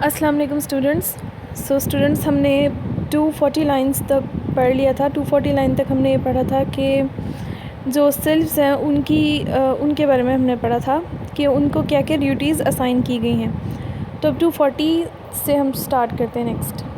अस्सलाम वालेकुम स्टूडेंट्स, हमने 240 लाइंस तक पढ़ लिया था। 240 लाइन तक हमने ये पढ़ा था कि जो सेल्फ्स हैं उनके बारे में हमने पढ़ा था कि उनको क्या क्या ड्यूटीज़ असाइन की गई हैं। तो अब 240 से हम स्टार्ट करते हैं नेक्स्ट।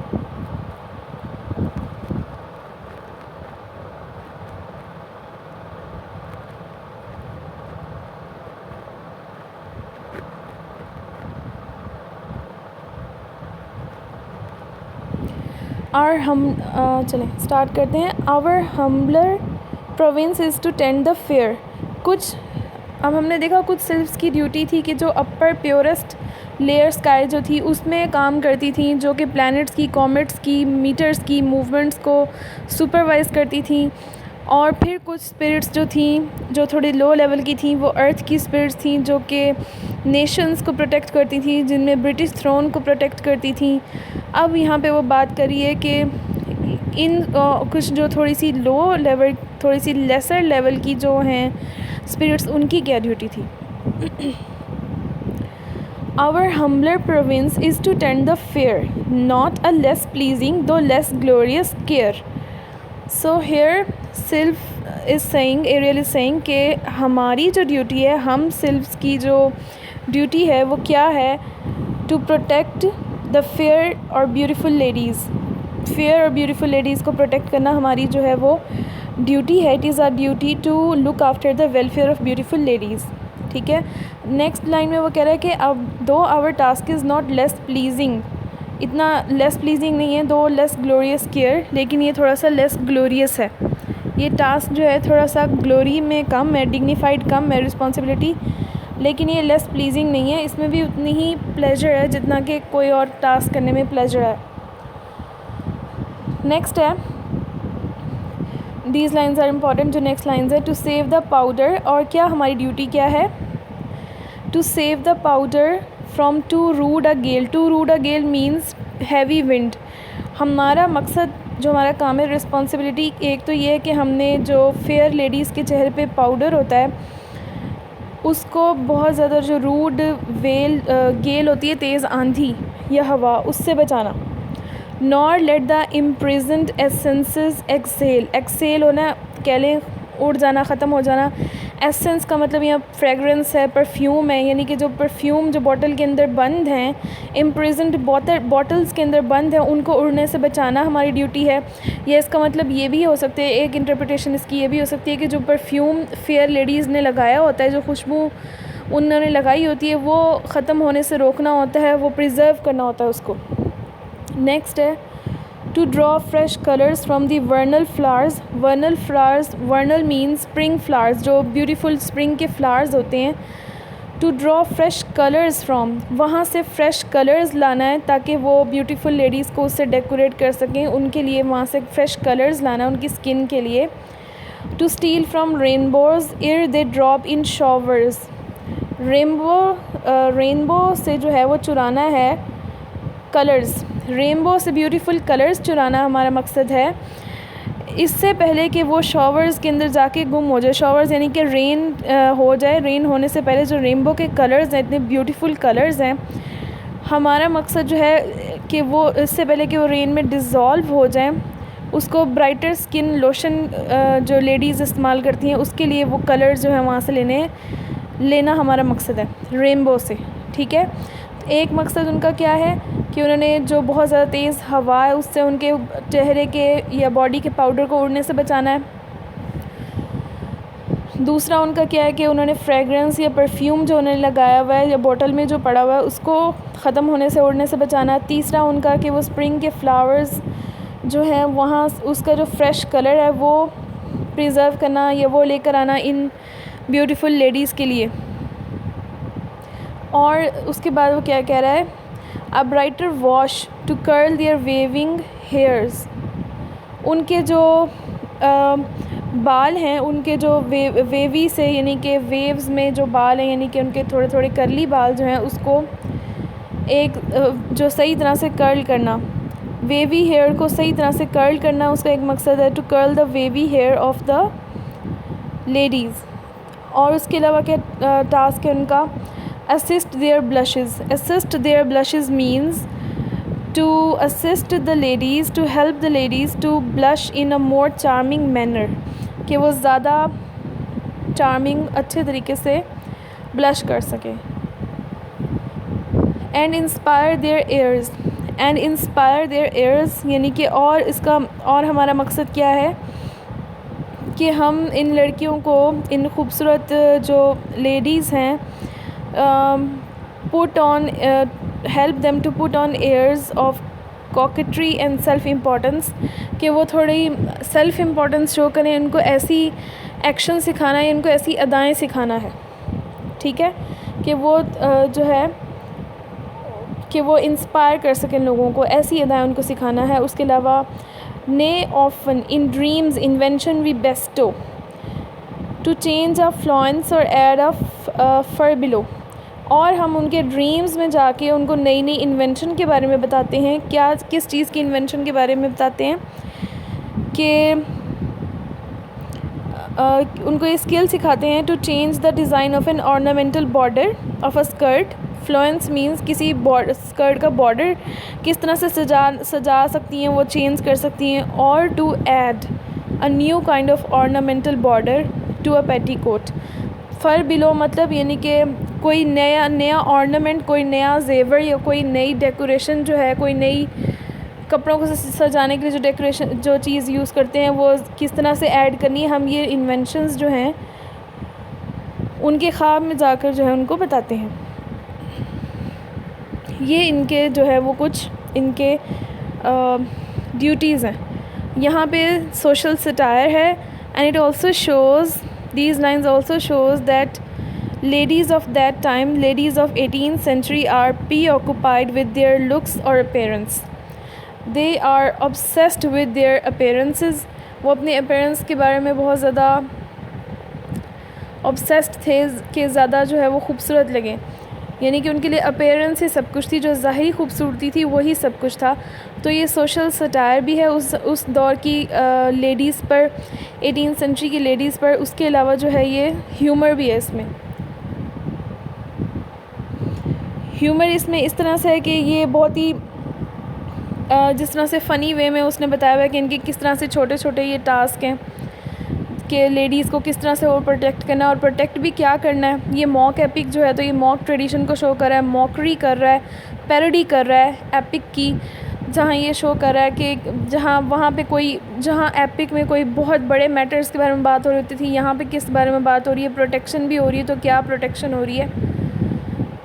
चलें स्टार्ट करते हैं। Our humbler province is to tend the fair. अब हमने देखा कुछ सेल्फ्स की ड्यूटी थी कि जो अपर प्योरेस्ट लेयर स्काई जो थी उसमें काम करती थी, जो कि प्लैनेट्स की, कॉमेट्स की, मीटर्स की मूवमेंट्स को सुपरवाइज़ करती थी। और फिर कुछ स्पिरिट्स जो थी जो थोड़ी लो लेवल की थी वो अर्थ की स्पिरिट्स थी, जो कि नेशंस को प्रोटेक्ट करती थी, जिनमें ब्रिटिश थ्रोन को प्रोटेक्ट करती थी। अब यहाँ पे वो बात करी है कि इन कुछ जो थोड़ी सी लो लेवल, थोड़ी सी लेसर लेवल की जो हैं स्पिरिट्स, उनकी क्या ड्यूटी थी। Our humbler province is to tend the fair, not a less pleasing though less glorious care. So here Sylph is saying, Ariel is saying कि हमारी जो ड्यूटी है, हम सिल्फ्स की जो ड्यूटी है वो क्या है, टू प्रोटेक्ट द फेयर और ब्यूटीफुल लेडीज़। फेयर और ब्यूटीफुल लेडीज़ को प्रोटेक्ट करना हमारी जो है वो ड्यूटी है। It is our duty to look after the welfare of beautiful ladies. ठीक है। नेक्स्ट लाइन में वो कह रहा है कि अब though our task is not less pleasing, इतना लेस प्लीजिंग नहीं है, दो लेस ग्लोरियस केयर, लेकिन ये थोड़ा सा लेस ग्लोरियस है। ये टास्क जो है थोड़ा सा ग्लोरी में कम है, डिग्निफाइड कम है, रिस्पॉन्सिबिलिटी, लेकिन ये लेस प्लीजिंग नहीं है। इसमें भी उतनी ही प्लेजर है जितना कि कोई और टास्क करने में प्लेजर है। नेक्स्ट है, दीज लाइन्स आर इम्पॉर्टेंट। जो नेक्स्ट लाइन्स है, टू सेव द पाउडर, और क्या हमारी ड्यूटी क्या है, to save the powder from too rude a gale. Too rude a gale means heavy wind. हमारा मकसद, जो हमारा काम है, रिस्पॉन्सिबिलिटी, एक तो ये है कि हमने जो फेयर लेडीज़ के चेहरे पे पाउडर होता है उसको बहुत ज़्यादा, जो रूड गेल होती है, तेज़ आंधी या हवा, उससे बचाना। Nor let the imprisoned essences exhale. Exhale होना, कह लें उड़ जाना, ख़त्म हो जाना। एसेंस का मतलब यहाँ फ्रेगरेंस है, परफ्यूम है, यानी कि जो परफ्यूम जो बॉटल के अंदर बंद हैं, इम्प्रिजनड बॉटल्स के अंदर बंद हैं, उनको उड़ने से बचाना हमारी ड्यूटी है। या इसका मतलब ये भी हो सकते हैं, एक इंटरप्रिटेशन इसकी ये भी हो सकती है कि जो परफ्यूम फेयर लेडीज़ ने लगाया होता है, जो खुशबू उन्होंने लगाई होती है, वो ख़त्म होने से रोकना होता है, वो प्रिजर्व करना होता है उसको। नेक्स्ट है, to draw fresh colours from the vernal flowers. Vernal flowers, vernal means spring flowers, जो ब्यूटीफुल स्प्रिंग के फ्लावर्स होते हैं। To draw fresh colours from, वहाँ से फ्रेश कलर्स लाना है ताकि वो ब्यूटीफुल लेडीज़ को उससे डेकोरेट कर सकें, उनके लिए वहाँ से फ्रेश कलर्स लाना है उनकी स्किन के लिए। टू स्टील फ्रॉम रेनबोज एर they drop in showers. Rainbow से जो है वो चुराना है कलर्स, रेनबो से ब्यूटीफुल कलर्स चुराना हमारा मकसद है, इससे पहले कि वो शॉवर्स के अंदर जाके गुम हो जाए। शॉवर्स यानी कि रेन हो जाए, रेन होने से पहले जो रेनबो के कलर्स हैं, इतने ब्यूटीफुल कलर्स हैं, हमारा मकसद जो है कि वो इससे पहले कि वो रेन में डिज़ोल्व हो जाए, उसको ब्राइटर स्किन लोशन जो लेडीज़ इस्तेमाल करती हैं उसके लिए वो कलर्स जो है वहाँ से लेना हमारा मकसद है रेनबो से। ठीक है। एक मकसद उनका क्या है कि उन्होंने जो बहुत ज़्यादा तेज़ हवा है उससे उनके चेहरे के या बॉडी के पाउडर को उड़ने से बचाना है। दूसरा उनका क्या है कि उन्होंने फ्रेगरेंस या परफ्यूम जो उन्होंने लगाया हुआ है या बोतल में जो पड़ा हुआ है उसको ख़त्म होने से, उड़ने से बचाना। तीसरा उनका कि वो स्प्रिंग के फ्लावर्स जो हैं वहाँ उसका जो फ्रेश कलर है वो प्रिज़र्व करना या वो लेकर आना इन ब्यूटीफुल लेडीज़ के लिए। और उसके बाद वो क्या कह रहा है, a brighter wash to curl their waving hairs. उनके जो बाल हैं, उनके जो वेवी से, यानी कि वेव्स में जो बाल हैं, यानी कि उनके थोड़े थोड़े कर्ली बाल जो हैं उसको एक जो सही तरह से कर्ल करना, वेवी हेयर को सही तरह से कर्ल करना, उसका एक मकसद है, to curl the wavy hair of the ladies. और उसके अलावा क्या टास्क है उनका, assist their blushes. Assist their blushes means to assist the ladies, to help the ladies to blush in a more charming manner, कि वो ज़्यादा charming अच्छे तरीके से ब्लश कर सकें। एंड इंस्पायर देयर एयर्स, यानी कि और इसका और हमारा मकसद क्या है कि हम इन लड़कियों को, इन खूबसूरत जो लेडीज़ हैं, help them to put on airs of coquetry and self importance, कि वो थोड़ी सेल्फ इम्पोर्टेंस शो करें। उनको ऐसी एक्शन सिखाना है, उनको ऐसी अदाएँ सिखाना है, ठीक है, कि वो जो है कि वो इंस्पायर कर सकें लोगों को, ऐसी अदाएँ उनको सिखाना है। उसके अलावा ने often in dreams invention we bestow to change a flounce or add a furbelow, और हम उनके ड्रीम्स में जाके उनको नई नई इन्वेंशन के बारे में बताते हैं। क्या, किस चीज़ की इन्वेंशन के बारे में बताते हैं कि उनको ये स्किल सिखाते हैं to change the design of an ornamental border of a skirt. Flounce means किसी स्कर्ट का बॉर्डर किस तरह से सजा सकती हैं, वो चेंज कर सकती हैं। और to add a new kind of ornamental border to a petticoat. Furbelow मतलब यानी कि कोई नया ऑर्नामेंट, कोई नया जेवर या कोई नई डेकोरेशन जो है, कोई नई कपड़ों को सजाने के लिए जो डेकोरेशन, जो चीज़ यूज़ करते हैं, वो किस तरह से ऐड करनी है। हम ये इन्वेंशंस जो हैं उनके ख्वाब में जाकर जो है उनको बताते हैं। ये इनके जो है वो कुछ इनके ड्यूटीज़ हैं। यहाँ पे सोशल सटायर है, and it also shows, these lines also shows that ladies of that time, ladies of 18th century, are preoccupied with their looks or appearance. They are obsessed with their appearances. वो अपने appearance के बारे में बहुत ज़्यादा obsessed थे कि ज़्यादा जो है वो खूबसूरत लगे, यानी कि उनके लिए अपीयरेंस ही सब कुछ थी, जो ज़ाहिरी खूबसूरती थी वही सब कुछ था। तो ये सोशल सटायर भी है उस दौर की लेडीज़ पर, 18th सेंचुरी की लेडीज़ पर। उसके अलावा जो है ये ह्यूमर भी है इसमें। ह्यूमर इसमें इस तरह से है कि ये बहुत ही जिस तरह से फ़नी वे में उसने बताया हुआ है कि इनके किस तरह से छोटे छोटे ये टास्क हैं कि लेडीज़ को किस तरह से और प्रोटेक्ट करना है, और प्रोटेक्ट भी क्या करना है। ये मॉक एपिक जो है, तो ये मॉक ट्रेडिशन को शो कर रहा है, मॉकरी कर रहा है, पैरोडी कर रहा है एपिक की, जहाँ ये शो कर रहा है कि जहाँ एपिक में कोई बहुत बड़े मैटर्स के बारे में बात हो रही होती थी, यहाँ पे किस बारे में बात हो रही है, प्रोटेक्शन भी हो रही है। तो क्या प्रोटेक्शन हो रही है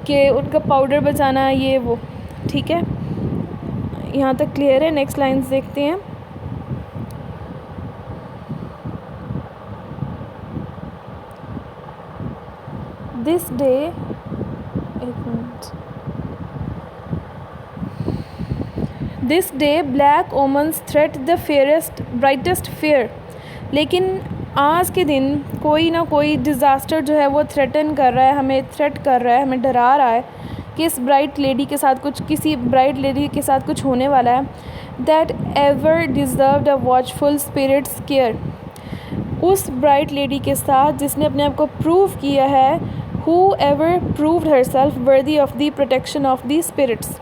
कि उनका पाउडर बचाना है, ये वो, ठीक है। यहाँ तक क्लियर है। नेक्स्ट लाइन्स देखते हैं। दिस डे, एक minute, this day black omens threat the fairest brightest fair. लेकिन आज के दिन कोई ना कोई डिज़ास्टर जो है वो थ्रेटन कर रहा है, हमें थ्रेट कर रहा है, हमें डरा रहा है कि इस ब्राइट लेडी के साथ कुछ, किसी ब्राइट लेडी के साथ कुछ होने वाला है। That ever deserved a watchful spirit's care. उस ब्राइट लेडी के साथ जिसने अपने आप को प्रूव किया है, who ever proved herself worthy of the protection of the spirits,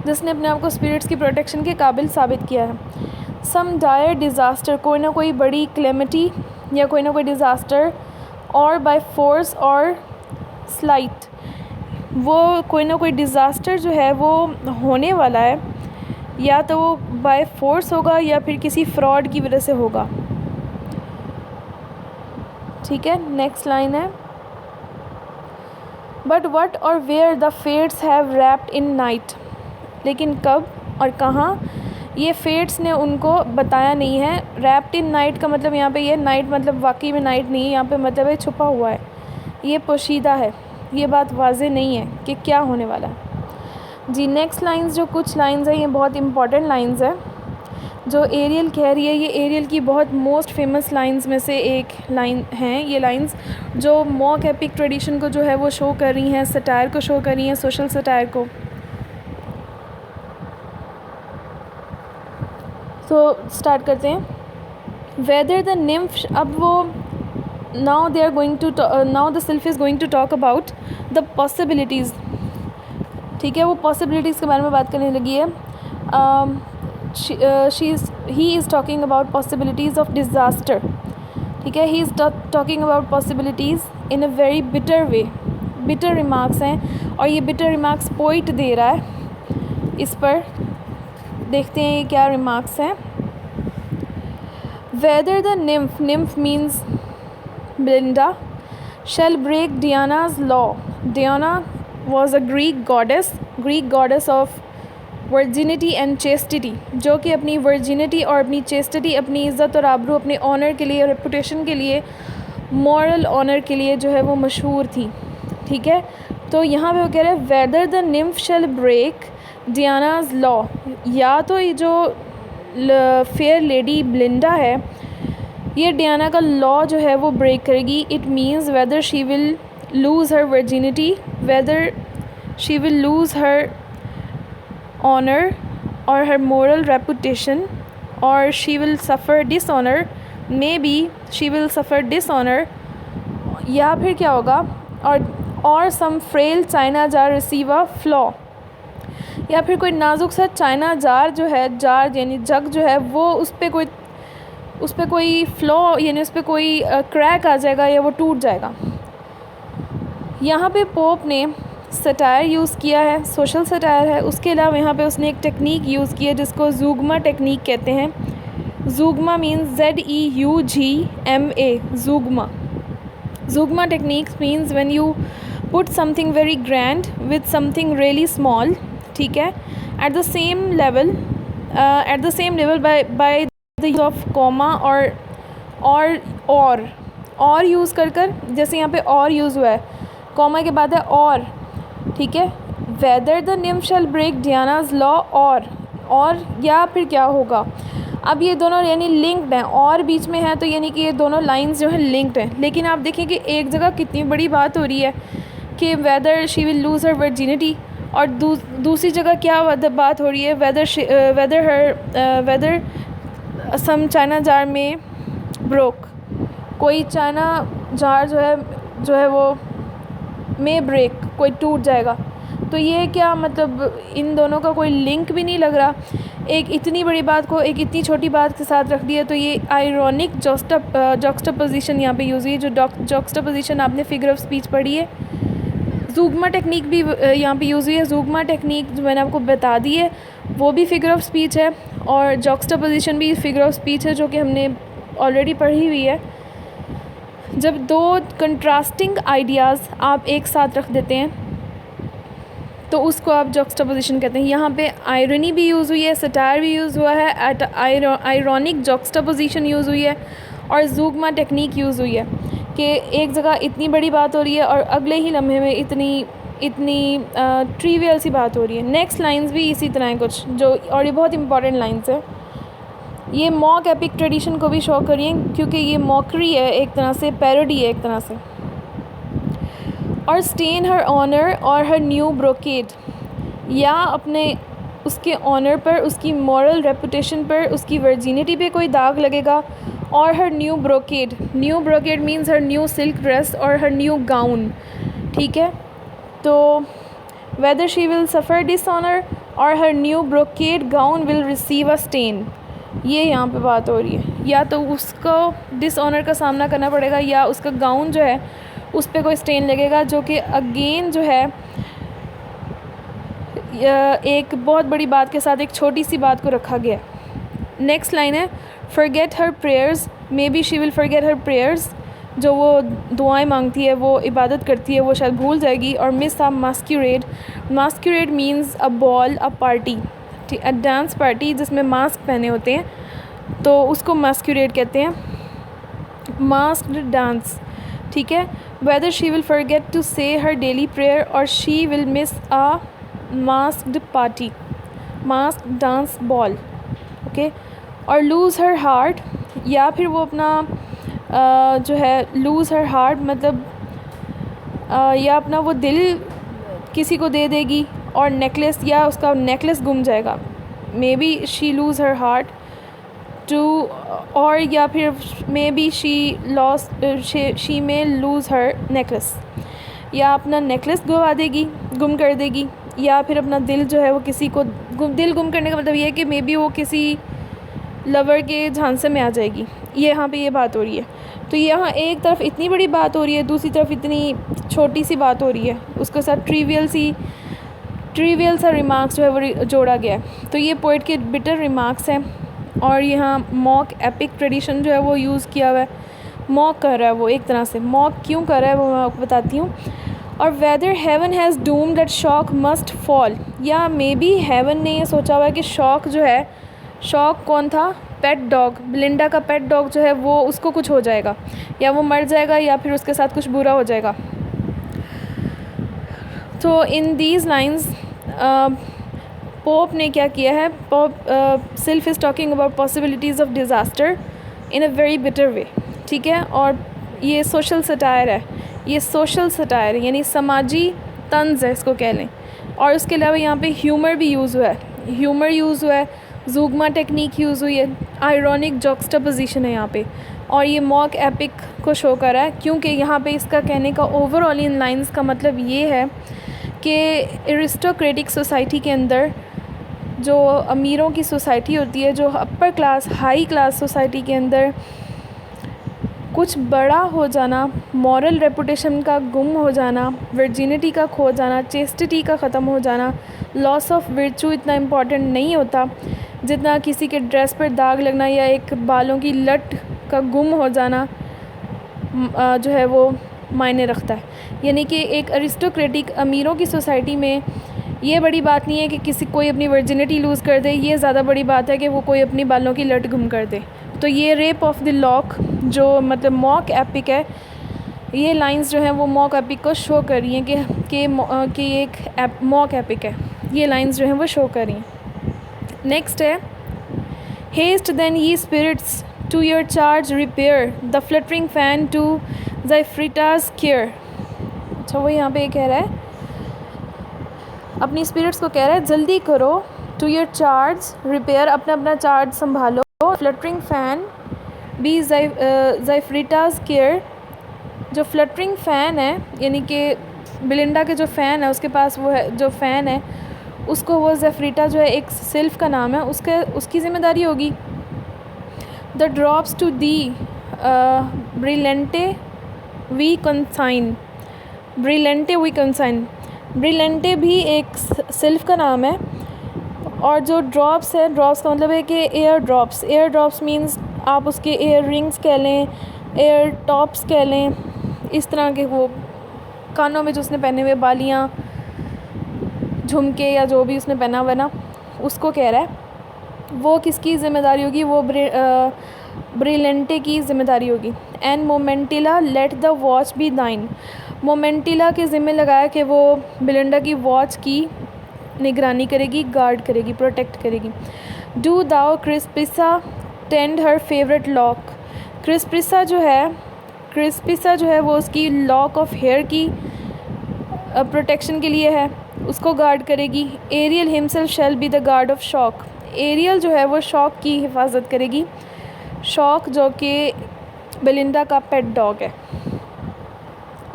जिसने अपने आप को स्पिरिट्स की प्रोटेक्शन के काबिल साबित किया है। सम डायर डिज़ास्टर, कोई ना कोई बड़ी क्लेमिटी या कोई ना कोई डिज़ास्टर, और बाय फोर्स और स्लाइट, वो कोई ना कोई डिज़ास्टर जो है वो होने वाला है, या तो वो बाय फोर्स होगा या फिर किसी फ्रॉड की वजह से होगा, ठीक है। नेक्स्ट लाइन है, but what or where the fates have wrapped in night. लेकिन कब और कहाँ ये फेट्स ने उनको बताया नहीं है। रैप्ड इन नाइट का मतलब यहाँ पे ये नाइट मतलब वाकई में नाइट नहीं है, यहाँ पे मतलब है छुपा हुआ है, ये पोशीदा है, ये बात वाज़े नहीं है कि क्या होने वाला है जी। नेक्स्ट लाइंस, जो कुछ लाइंस हैं ये बहुत इंपॉर्टेंट लाइंस है जो एरियल कह रही है। ये एरियल की बहुत मोस्ट फेमस लाइंस में से एक लाइन हैं ये लाइंस, जो मॉक एपिक ट्रेडिशन को जो है वो शो कर रही हैं, सटायर को शो कर रही हैं, सोशल सटायर को। तो स्टार्ट करते हैं। वेदर द निम्फ, अब वो now the sylph is going to talk about the possibilities, ठीक है, वो पॉसिबिलिटीज़ के बारे में बात करने लगी है. He is talking about possibilities of disaster. ठीक है, he is talking about possibilities in a very bitter way. Bitter remarks हैं और ये बिटर रिमार्क्स पोइट दे रहा है. इस पर देखते हैं ये क्या रिमार्क्स हैं. Whether the nymph means Belinda shall break Diana's law. Diana was a Greek goddess of virginity and chastity, जो कि अपनी वर्जिनिटी और अपनी चेस्टिटी, अपनी इज़्ज़त और आबरू, अपने ऑनर के लिए, रेपुटेशन के लिए, मॉरल ऑनर के लिए जो है वो मशहूर थी. ठीक है, तो यहाँ पे वो कह रहे हैं whether the nymph shall break Diana's law. या तो ये जो फेयर लेडी ब्लिंडा है ये डियाना का लॉ जो है वो ब्रेक करेगी. It means weather she will lose her virginity, weather she will lose her honor or her moral reputation, or she will suffer dishonor. Maybe she will suffer dishonor. या फिर क्या होगा, और some frail china jar receive a flaw. या फिर कोई नाजुक सा चाइना जार जो है, जार यानी जग जो है वो उस पर कोई फ्लॉ यानी उस पर कोई क्रैक आ जाएगा या वो टूट जाएगा. यहाँ पे पोप ने सटायर यूज़ किया है, सोशल सटायर है. उसके अलावा यहाँ पे उसने एक टेक्निक यूज़ की है जिसको ज़ूगमा टेक्निक कहते हैं. Zeugma means ZEUGMA, zeugma. Zeugma techniques means when you put something very grand with something really small. ठीक है, at the same level by the use of comma और यूज़ कर जैसे यहाँ पे और यूज़ हुआ है, कॉमा के बाद है और. ठीक है, whether the nymph shall break Diana's law, और या फिर क्या होगा. अब ये दोनों यानी लिंक्ड हैं, और बीच में है तो यानी कि ये दोनों लाइंस जो हैं लिंक्ड हैं. लेकिन आप देखें कि एक जगह कितनी बड़ी बात हो रही है कि weather she will lose her virginity, और दूसरी जगह क्या बात हो रही है, वेदर सम चाइना जार में ब्रोक, कोई चाइना जार जो है वो में ब्रेक, कोई टूट जाएगा. तो ये क्या मतलब, इन दोनों का कोई लिंक भी नहीं लग रहा. एक इतनी बड़ी बात को एक इतनी छोटी बात के साथ रख दिया. तो ये आयरॉनिक जॉक्स्टापोजिशन यहाँ पे यूज़ हुई है. जो जॉक्स्टापोजिशन आपने फिगर ऑफ स्पीच पढ़ी है, ज़ूगमा टेक्निक भी यहाँ पे यूज़ हुई है. ज़ूगमा टेक्निक जो मैंने आपको बता दी है वो भी फिगर ऑफ स्पीच है, और जॉक्स्टापोजिशन भी फिगर ऑफ स्पीच है जो कि हमने ऑलरेडी पढ़ी हुई है. जब दो कंट्रास्टिंग आइडियाज़ आप एक साथ रख देते हैं तो उसको आप जॉक्स्टापोजिशन कहते हैं. यहाँ पे आयरनी भी यूज़ हुई है, सटायर भी यूज़ हुआ है, आयरॉनिक जॉक्स्टापोजिशन यूज़ हुई है, और ज़ूगमा टेक्निक यूज़ हुई है कि एक जगह इतनी बड़ी बात हो रही है और अगले ही लम्हे में इतनी ट्रिवियल सी बात हो रही है. नेक्स्ट लाइंस भी इसी तरह हैं कुछ जो, और ये बहुत इंपॉर्टेंट लाइंस है. ये मॉक एपिक ट्रेडिशन को भी शो करिए क्योंकि ये मॉकरी है एक तरह से, पैरोडी है एक तरह से. और स्टेन हर ऑनर और हर न्यू ब्रोकेड, या अपने उसके ऑनर पर, उसकी मॉरल रेपुटेशन पर, उसकी वर्जिनिटी पे कोई दाग लगेगा. और her new brocade means her new silk dress और हर न्यू गाउन. ठीक है, तो whether she will suffer dishonour और her new brocade gown will receive a stain. ये यहाँ पे बात हो रही है, या तो उसको डिसऑनर का सामना करना पड़ेगा या उसका गाउन जो है उस पर कोई स्टेन लगेगा, जो कि अगेन जो है एक बहुत बड़ी बात के साथ एक छोटी सी बात को रखा गया. नेक्स्ट लाइन है forget her prayers, may be she will forget her prayers. जो वो दुआएं मांगती है, वो इबादत करती है, वो शायद भूल जाएगी. और miss a masquerade means a ball, a party, a dance party जिसमें मास्क पहने होते हैं, तो उसको मास्क्यूरेड कहते हैं, मास्क्ड डांस. ठीक है, whether she will forget to say her daily prayer or she will miss a masked party, mask dance ball. Okay, or lose her heart, या फिर वो अपना जो है लूज़ हर हार्ट मतलब या अपना वो दिल किसी को दे देगी, और नेकलेस, या उसका नेकलेस गुम जाएगा. Maybe she lose her heart too, और या फिर maybe she may lose her necklace, या अपना नेकलेस गुम कर देगी. या फिर अपना दिल जो है वो किसी को दिल गुम करने का मतलब ये है कि मे बी वो किसी लवर के झांसे में आ जाएगी, ये यहाँ पे ये बात हो रही है। तो यहाँ एक तरफ इतनी बड़ी बात हो रही है, दूसरी तरफ इतनी छोटी सी बात हो रही है, उसके साथ ट्रिवियल सा रिमार्क्स जो है वो जोड़ा गया है। तो ये पोइट के बिटर रिमार्क्स हैं और यहाँ मॉक एपिक ट्रेडिशन जो है वो यूज़ किया हुआ है। मॉक कर रहा है वो, एक तरह से मॉक क्यों कर रहा है वो मैं आपको बताती हूँ। और whether heaven has doomed that Shock must fall, या मे बी हेवन ने ये सोचा हुआ है कि शॉक जो है, शॉक कौन था, पेट डॉग, बिलिंडा का पेट डॉग जो है वो उसको कुछ हो जाएगा, या वो मर जाएगा या फिर उसके साथ कुछ बुरा हो जाएगा। तो इन दीज लाइन्स पोप ने क्या किया है, Pope sylph is talking about possibilities of disaster in a very bitter way, ठीक है। और ये सोशल सटायर है, ये सोशल सटायर यानी समाजी तंज है इसको कह लें। और उसके अलावा यहाँ पे ह्यूमर भी यूज़ हुआ है, ह्यूमर यूज़ हुआ है, ज़ूगमा टेक्निक यूज़ हुई है, आयरॉनिक जॉक्सटापोजिशन है यहाँ पे। और ये मॉक एपिक को शो कर रहा है क्योंकि यहाँ पे इसका कहने का ओवरऑल इन लाइंस का मतलब ये है कि एरिस्टोक्रेटिक सोसाइटी के अंदर जो अमीरों की सोसाइटी होती है, जो upper class high class society के अंदर कुछ बड़ा हो जाना, मॉरल रेपुटेशन का गुम हो जाना, वर्जिनिटी का खो जाना, चेस्टिटी का ख़त्म हो जाना, लॉस ऑफ वर्चू इतना इम्पॉर्टेंट नहीं होता जितना किसी के ड्रेस पर दाग लगना या एक बालों की लट का गुम हो जाना जो है वो मायने रखता है। यानी कि एक अरिस्टोक्रेटिक अमीरों की सोसाइटी में ये बड़ी बात नहीं है कि किसी कोई अपनी वर्जिनिटी लूज़ कर दे, ये ज़्यादा बड़ी बात है कि वो कोई अपनी बालों की लट गुम कर दे। तो ये रेप ऑफ द लॉक जो मतलब मॉक एपिक है, ये लाइंस जो हैं वो मॉक एपिक को शो कर रही हैं कि एक मॉक एपिक है, ये लाइंस जो हैं वो शो कर रही हैं। नेक्स्ट है, haste then ye spirits to your charge repair the fluttering fan to Zephyretta's care. अच्छा, वो यहाँ पे कह रहा है, अपनी स्पिरिट्स को कह रहा है जल्दी करो, टू योर चार्ज रिपेयर, अपना चार्ज संभालो, फ्लटरिंग फ़ैन बी ज़ाइफ्रिटाज केयर। जो फ्लटरिंग फ़ैन है यानी कि बिलिंडा के जो फ़ैन है उसके पास वो है, जो फ़ैन है उसको वो ज़ाइफ्रिटा जो है एक सिल्फ का नाम है, उसकी ज़िम्मेदारी होगी। The drops to thee Brillante we consign, Brillante we consign, Brillante भी एक सिल्फ का नाम है। और जो ड्रॉप्स है, ड्रॉप्स का मतलब है कि air drops, air drops means आप उसके एयर रिंग्स कह लें, एयर टॉप्स कह लें, इस तरह के वो कानों में जो उसने पहने हुए बालियाँ, झुमके या जो भी उसने पहना हुआ ना, उसको कह रहा है। वो किसकी ज़िम्मेदारी होगी, वो ब्रिलेंटे की ज़िम्मेदारी होगी। And Momentilla let the watch be thine, Momentilla के ज़िम्मे लगाया कि वो बिलिंडा की वॉच की निगरानी करेगी, गार्ड करेगी, प्रोटेक्ट करेगी। Do thou Crispissa tend her favourite lock, Crispissa जो है वो उसकी लॉक ऑफ हेयर की प्रोटेक्शन के लिए है, उसको गार्ड करेगी। Ariel himself shall be the guard of Shock, Ariel जो है वो शॉक की हिफाजत करेगी, शॉक जो कि बेलिंडा का पेट डॉग है।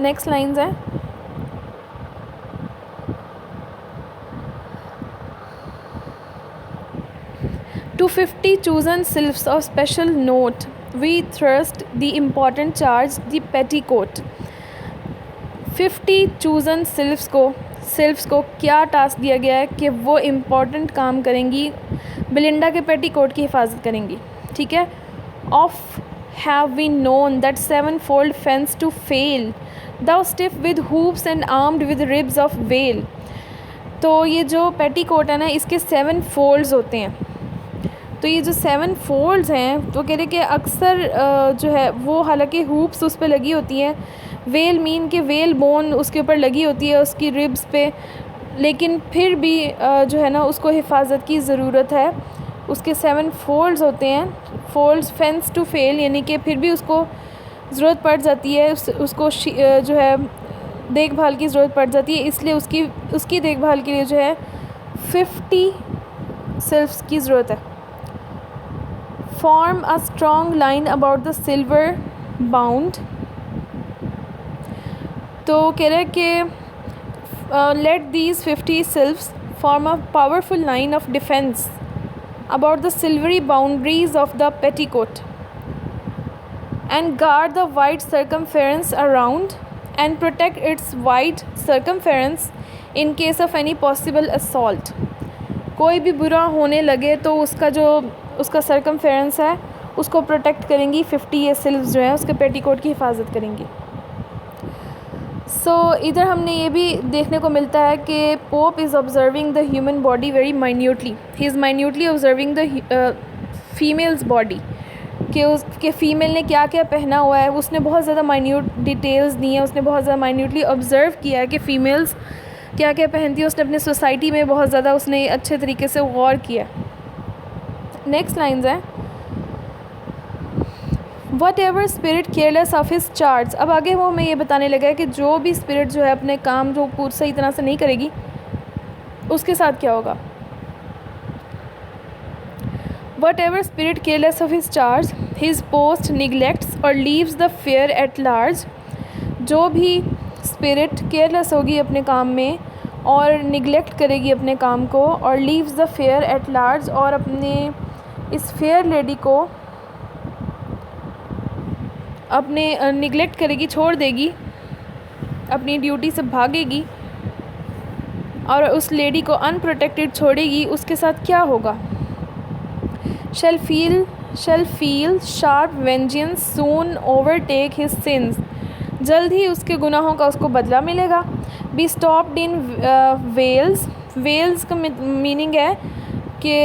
नेक्स्ट लाइन्स हैं, To 50 chosen sylphs of special note, we thrust the important charge, the petticoat. 50 chosen sylphs को क्या टास्क दिया गया है कि वो इम्पॉर्टेंट काम करेंगी, बिलिंडा के पेटीकोट की हिफाजत करेंगी, ठीक है। Oft have we known that 7-fold fence to fail, though stiff with hoops and armed with ribs of whale. तो ये जो पेटीकोट है ना, इसके 7 फोल्ड्स होते हैं। तो ये जो 7 फोल्ड्स हैं तो कह रहे कि अक्सर जो है वो हालांकि हूप्स उस पर लगी होती हैं, वेल मीन के वेल बोन उसके ऊपर लगी होती है उसकी रिब्स पे, लेकिन फिर भी जो है ना उसको हिफाजत की ज़रूरत है। उसके 7 फोल्ड्स होते हैं, फोल्ड्स फेंस टू फेल, यानी कि फिर भी उसको ज़रूरत पड़ जाती है, उसको जो है देखभाल की ज़रूरत पड़ जाती है, इसलिए उसकी देखभाल के लिए जो है 50 सिल्फ्स की ज़रूरत है। Form a strong line about the silver bound, तो कह रहे कि let these 50 sylphs form a powerful line of defense about the silvery boundaries of the petticoat and guard the wide circumference around and protect its wide circumference in case of any possible assault. कोई भी बुरा होने लगे तो उसका circumference है उसको protect करेंगी 50 ये सिल्व्स जो है उसके पेटीकोट की हिफाजत करेंगी. इधर हमने ये भी देखने को मिलता है कि pope is observing the human body very minutely. He is minutely observing the females body कि उसके फ़ीमेल ने क्या क्या पहना हुआ है. उसने बहुत ज़्यादा माइन्यूट डिटेल्स दी हैं. उसने बहुत ज़्यादा माइन्यूटली ऑब्ज़र्व किया है कि फ़ीमेल्स क्या क्या पहनती है. उसने अपने सोसाइटी में बहुत ज़्यादा उसने अच्छे तरीके से गौर किया. नेक्स्ट लाइन्स हैं what ever spirit careless of his charge. अब आगे वो हमें ये बताने लगा है कि जो भी स्पिरिट जो है अपने काम जो पूरी सही तरह से नहीं करेगी उसके साथ क्या होगा. Whatever spirit careless of his charge his post neglects or leaves the fair at large. जो भी स्पिरिट केयरलेस होगी अपने काम में और निगलेक्ट करेगी अपने काम को और leaves the fair at large और अपने इस फेयर लेडी को अपने निगलेक्ट करेगी छोड़ देगी अपनी ड्यूटी से भागेगी और उस लेडी को अनप्रोटेक्टेड छोड़ेगी उसके साथ क्या होगा. shall feel sharp vengeance soon overtake his sins. जल्द ही उसके गुनाहों का उसको बदला मिलेगा. be stopped in veils का मीनिंग है कि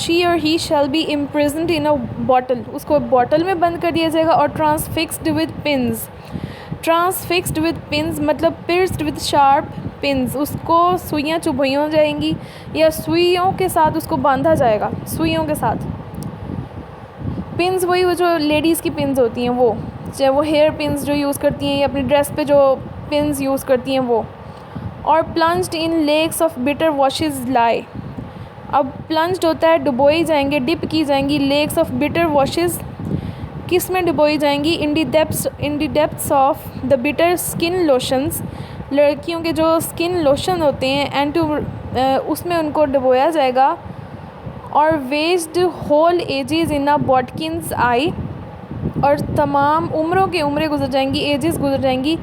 she or he shall be imprisoned in a bottle. उसको बॉटल में बंद कर दिया जाएगा. और transfixed with pins मतलब pierced with sharp pins. उसको सुइयाँ चुभाई जाएंगी या सुइयों के साथ उसको बांधा जाएगा. सुइयों के साथ पिन्स वही वो जो लेडीज़ की पिन्स होती हैं वो चाहे वो हेयर पिन्स जो यूज़ करती हैं या अपनी ड्रेस पे जो पिन्स यूज़ करती हैं वो. और plunged in lakes of bitter washes lie. अब प्लंज्ड होता है डुबोई जाएंगे डिप की जाएंगी. लेक्स ऑफ बिटर वॉशेस किस में डुबोई जाएंगी. In the depths of the bitter skin lotions. लड़कियों के जो स्किन लोशन होते हैं एंड उसमें उनको डुबोया जाएगा. और वेस्ड होल एजेस इन अ बॉटकिन्स आई. और तमाम उम्रें गुजर जाएंगी एजेस गुजर जाएंगी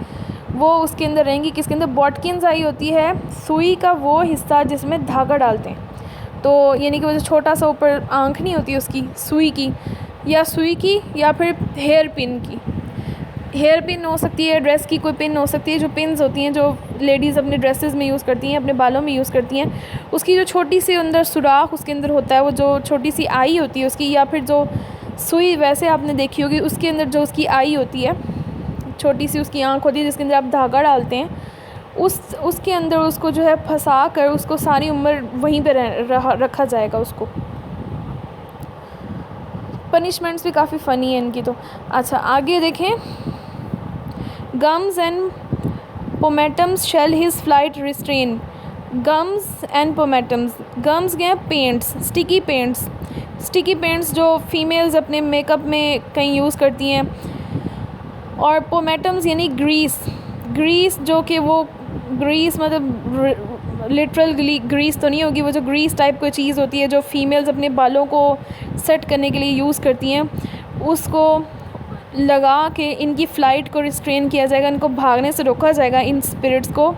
वो उसके अंदर रहेंगी. किसके अंदर. बॉटकिन्स आई होती है सुई का वो हिस्सा जिसमें धागा डालते हैं. तो यानी कि वो जो छोटा सा ऊपर आँख नहीं होती उसकी सुई की या फिर हेयर पिन की. हेयर पिन हो सकती है ड्रेस की कोई पिन हो सकती है. जो पिन्स होती हैं जो लेडीज़ अपने ड्रेसेस में यूज़ करती हैं अपने बालों में यूज़ करती हैं उसकी जो छोटी सी अंदर सुराख उसके अंदर होता है वो जो छोटी सी आई होती है उसकी. या फिर जो सुई वैसे आपने देखी होगी उसके अंदर जो उसकी आई होती है छोटी सी उसकी आँख होती है जिसके अंदर आप धागा डालते हैं उसके अंदर उसको जो है फंसा कर उसको सारी उम्र वहीं पे रखा जाएगा उसको. पनिशमेंट्स भी काफ़ी फ़नी है इनकी. तो अच्छा आगे देखें. Gums and pomatums shall his flight restrain. Gums and pomatums. Gums गए पेंट्स स्टिकी पेंट्स जो फीमेल्स अपने मेकअप में कहीं यूज़ करती हैं. और पोमेटम्स यानी ग्रीस जो कि वो ग्रीस मतलब लिटरल ग्रीस तो नहीं होगी. वो जो ग्रीस टाइप कोई चीज़ होती है जो फीमेल्स अपने बालों को सेट करने के लिए यूज़ करती हैं उसको लगा के इनकी फ़्लाइट को रिस्ट्रेन किया जाएगा. इनको भागने से रोका जाएगा इन स्पिरिट्स को.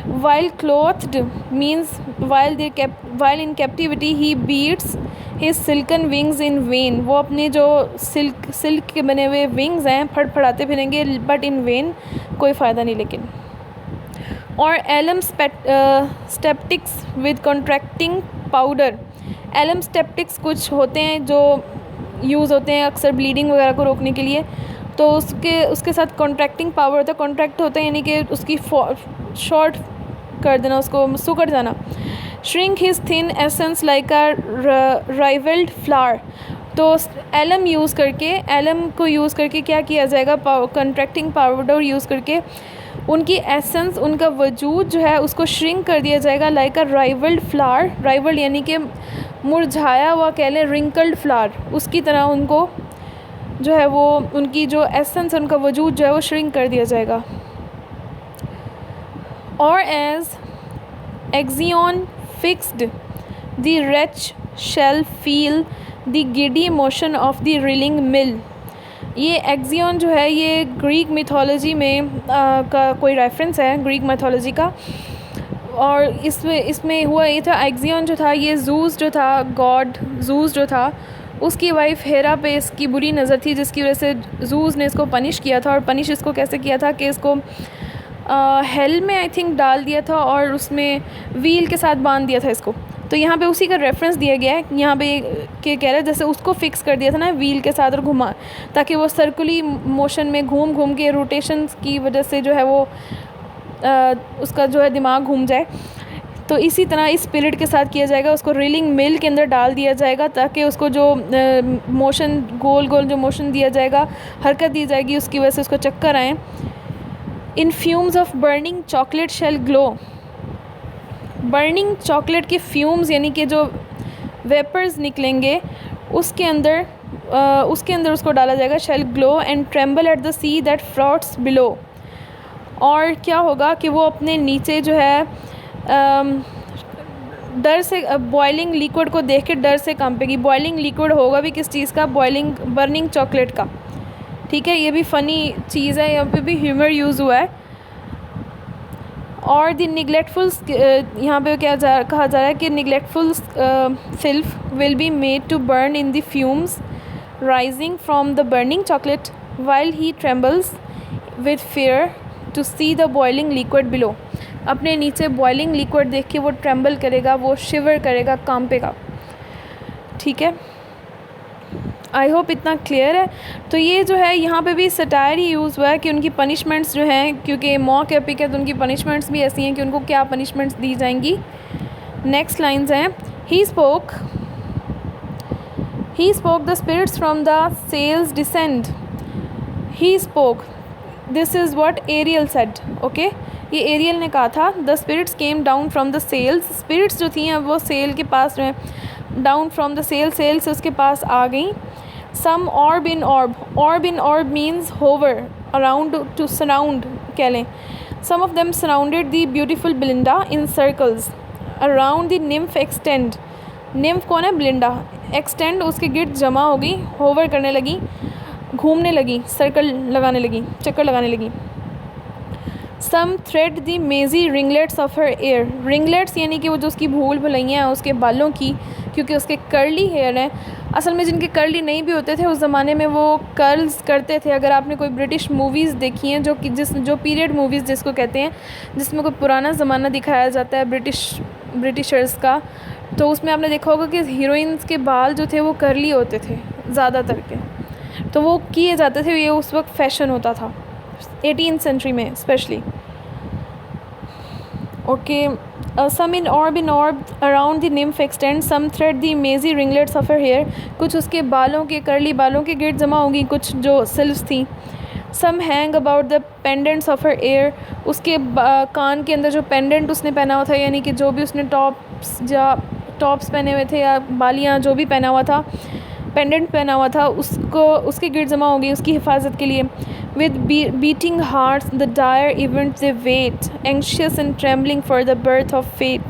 While clothed means while in captivity he beats his silken wings in vain. वो अपने जो सिल्क के बने हुए विंग्स हैं फड़फड़ाते फिरेंगे बट इन वेन कोई फ़ायदा नहीं. लेकिन और alum styptics with contracting powder. Alum styptics कुछ होते हैं जो यूज़ होते हैं अक्सर ब्लीडिंग वगैरह को रोकने के लिए. तो उसके साथ कॉन्ट्रैक्टिंग पावर होता है. कॉन्ट्रैक्ट होता है यानी कि उसकी शॉर्ट कर देना उसको सुकड़ जाना. Shrink his thin essence like a rivelled flower. तो एलम को यूज़ करके क्या किया जाएगा. कॉन्ट्रैक्टिंग पाउडर यूज़ करके उनकी एसेंस उनका वजूद जो है उसको श्रिंक कर दिया जाएगा लाइक अ राइवल्ड फ्लावर. राइवल्ड यानी कि मुरझाया हुआ कह लें रिंकल्ड फ्लावर. उसकी तरह उनको जो है वो उनकी जो एसेंस उनका वजूद जो है वो श्रिंक कर दिया जाएगा. or as Axion fixed, the wretch shall feel the giddy motion of the reeling mill. ये एक्जियन जो है ये ग्रीक मिथोलॉजी में का कोई रेफरेंस है, ग्रीक मिथोलॉजी का। और इसमें हुआ ये था, एक्जियन जो था ये जूस जो था, गॉड जूस जो था, उसकी वाइफ हेरा पे इसकी बुरी नज़र थी, जिसकी वजह से जूस ने इसको पनिश किया था। और पनिश इसको कैसे किया था कि इसको हेल में आई थिंक डाल दिया था और उसमें व्हील के साथ बांध दिया था इसको। तो यहाँ पे उसी का रेफरेंस दिया गया है यहाँ पे कि कह रहा है जैसे उसको फिक्स कर दिया था ना व्हील के साथ और घुमा, ताकि वो सर्कुलर मोशन में घूम घूम के रोटेशन की वजह से जो है वो उसका जो है दिमाग घूम जाए। तो इसी तरह इस स्पिरिट के साथ किया जाएगा, उसको रीलिंग मिल के अंदर डाल दिया जाएगा ताकि उसको जो मोशन गोल गोल जो मोशन दिया जाएगा, हरकत दी जाएगी, उसकी वजह से उसको चक्कर आए। In fumes of burning chocolate shall glow, burning chocolate के फ्यूम्स यानी कि जो वेपर्स निकलेंगे उसके अंदर उसको डाला जाएगा, shall glow and tremble at the sea that froths below. और क्या होगा कि वो अपने नीचे जो है डर से बॉइलिंग लिक्विड को देख के डर से कांपेगी। बॉइलिंग लिक्विड होगा भी किस चीज़ का, बर्निंग चॉकलेट का। ठीक है, ये भी फ़नी चीज़ है, यहाँ पे भी ह्यूमर यूज़ हुआ है। और द निगलेक्टफुल, यहाँ पे कहा जा रहा है कि neglectful sylph will be made to burn in the fumes rising from the burning chocolate while he trembles with fear to see the boiling liquid below. अपने नीचे बॉइलिंग लिक्विड देख के वो ट्रेम्बल करेगा, वो शिवर करेगा, कांपेगा। ठीक है, आई होप इतना क्लियर है। तो ये जो है यहाँ पे भी सटायर ही यूज़ हुआ है कि उनकी पनिशमेंट्स जो हैं, क्योंकि मॉक एपिक है तो उनकी पनिशमेंट्स भी ऐसी हैं कि उनको क्या पनिशमेंट्स दी जाएंगी। नेक्स्ट लाइन्स हैं, he spoke the spirits from the sails descend. He spoke, this is what Ariel said. Okay, ये एरियल ने कहा था, the spirits came down from the sails. Spirits जो थी वो सेल के पास जो है, डाउन फ्रॉम द सेल से उसके पास आ गई। Some orb in orb means hover around, to surround कह लें। Some of them surrounded the beautiful Belinda in circles around the nymph extend. Nymph कौन है? बिलिंडा। एक्सटेंड उसके गिर्द जमा हो गई, होवर करने लगी, घूमने लगी, सर्कल लगाने लगी, चक्कर लगाने लगी। सम thread the mazy ringlets of her hair. Ringlets यानी कि वो जो उसकी भूल भुलैयाँ हैं उसके बालों की, क्योंकि उसके कर्ली हेयर हैं। असल में जिनके कर्ली नहीं भी होते थे उस ज़माने में वो कर्ल्स करते थे। अगर आपने कोई ब्रिटिश मूवीज़ देखी हैं जो पीरियड मूवीज़ जिसको कहते हैं, जिसमें कोई पुराना ज़माना दिखाया जाता है ब्रिटिशर्स का, तो उसमें आपने देखा होगा कि हीरोइंस के बाल जो थे वो कर्ली होते थे ज़्यादातर के, तो वो किए जाते थे। ये उस वक्त फ़ैशन होता था 18th सेंचुरी में specially. Okay, some in orb around the nymph extend, some thread the mazy ringlets of her hair. कुछ उसके बालों के कर्ली बालों के गिर्द जमा होगी, कुछ जो सिल्व्स थी। Some hang about the pendants of her ear. उसके कान के अंदर जो पेंडेंट उसने पहना हुआ था, यानी कि जो भी उसने टॉप्स पहने हुए थे या बालियाँ जो भी पहना हुआ था, पेंडेंट पहना हुआ था, उसके गिर्द जमा होगी उसकी हिफाजत के लिए। With beating hearts the dire event they wait, anxious and trembling for the birth of fate.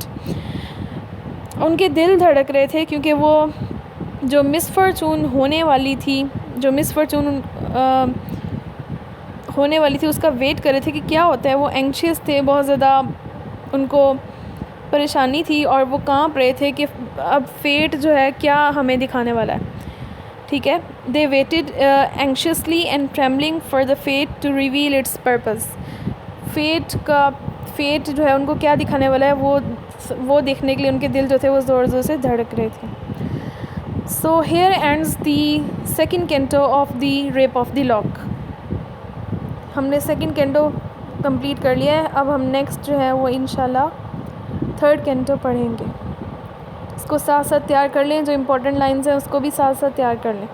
उनके दिल धड़क रहे थे क्योंकि वो जो मिसफॉर्चून होने वाली थी उसका वेट कर रहे थे कि क्या होता है। वो एंशियस थे, बहुत ज़्यादा उनको परेशानी थी और वो कांप रहे थे कि अब फेट जो है क्या हमें दिखाने वाला है। ठीक है, they waited anxiously and trembling for the fate to reveal its purpose. Fate जो है उनको क्या दिखाने वाला है वो देखने के लिए उनके दिल जो थे वो ज़ोर ज़ोर से धड़क रहे थे। So here ends the second canto of the rape of the lock. हमने सेकंड कैंटो कंप्लीट कर लिया है। अब हम नेक्स्ट जो है वो इंशाल्लाह थर्ड कैंटो पढ़ेंगे। इसको साथ साथ तैयार कर लें, जो इम्पोर्टेंट लाइंस हैं उसको भी साथ साथ तैयार कर लें।